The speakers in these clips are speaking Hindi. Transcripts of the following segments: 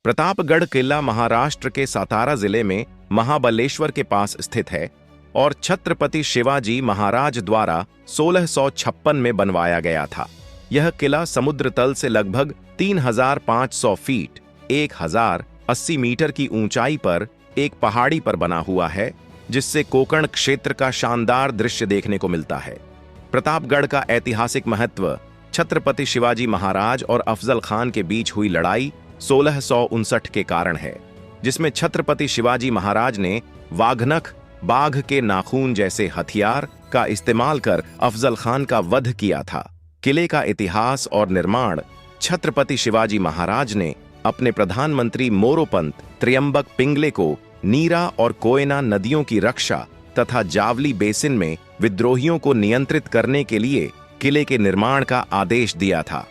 प्रतापगढ़ किला महाराष्ट्र के सातारा जिले में महाबलेश्वर के पास स्थित है और छत्रपति शिवाजी महाराज द्वारा 1656 में बनवाया गया था। यह किला समुद्र तल से लगभग 3500 फीट 1080 मीटर की ऊंचाई पर एक पहाड़ी पर बना हुआ है, जिससे कोंकण क्षेत्र का शानदार दृश्य देखने को मिलता है। प्रतापगढ़ का ऐतिहासिक महत्व छत्रपति शिवाजी महाराज और अफजल खान के बीच हुई लड़ाई 1659 के कारण है, जिसमें छत्रपति शिवाजी महाराज ने वाघनख बाघ के नाखून जैसे हथियार का इस्तेमाल कर अफजल खान का वध किया था। किले का इतिहास और निर्माण छत्रपति शिवाजी महाराज ने अपने प्रधानमंत्री मोरोपंत त्र्यंबक पिंगले को नीरा और कोयना नदियों की रक्षा तथा जावली बेसिन में विद्रोहियों को नियंत्रित करने के लिए किले के निर्माण का आदेश दिया था।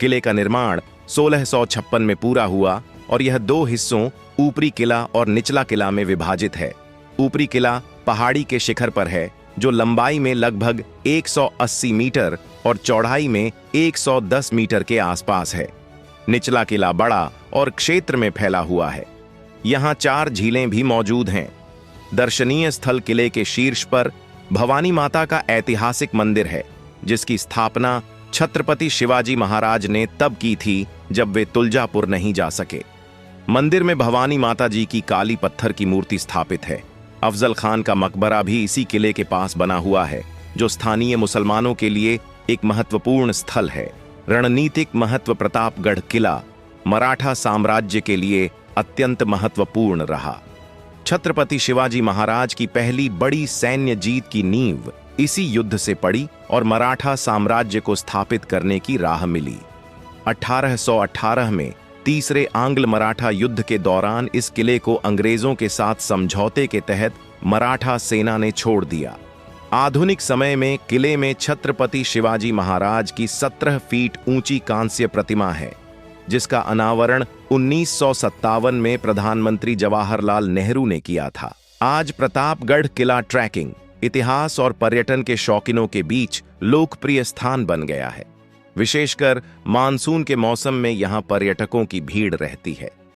किले का निर्माण 1656 में पूरा हुआ और यह दो हिस्सों ऊपरी किला और निचला किला में विभाजित है। ऊपरी किला पहाड़ी के शिखर पर है, जो लंबाई में लगभग 180 मीटर और चौड़ाई में 110 मीटर के आसपास है। निचला किला बड़ा और क्षेत्र में फैला हुआ है। यहाँ 4 झीलें भी मौजूद हैं। दर्शनीय स्थल किले के शीर्ष पर भवानी माता का ऐतिहासिक मंदिर है, जिसकी स्थापना छत्रपति शिवाजी महाराज ने तब की थी जब वे तुलजापुर नहीं जा सके। मंदिर में भवानी माता जी की काली पत्थर की मूर्ति स्थापित है। अफजल खान का मकबरा भी इसी किले के पास बना हुआ है, जो स्थानीय मुसलमानों के लिए एक महत्वपूर्ण स्थल है। रणनीतिक महत्व प्रतापगढ़ किला मराठा साम्राज्य के लिए अत्यंत महत्वपूर्ण रहा। छत्रपति शिवाजी महाराज की पहली बड़ी सैन्य जीत की नींव इसी युद्ध से पड़ी और मराठा साम्राज्य को स्थापित करने की राह मिली। 1818 में तीसरे आंग्ल मराठा युद्ध के दौरान इस किले को अंग्रेजों के साथ समझौते के तहत मराठा सेना ने छोड़ दिया। आधुनिक समय में किले में छत्रपति शिवाजी महाराज की 17 फीट ऊंची कांस्य प्रतिमा है, जिसका अनावरण 1957 में प्रधानमंत्री जवाहरलाल नेहरू ने किया था। आज प्रतापगढ़ किला ट्रैकिंग, इतिहास और पर्यटन के शौकीनों के बीच लोकप्रिय स्थान बन गया है। विशेषकर मानसून के मौसम में यहाँ पर्यटकों की भीड़ रहती है।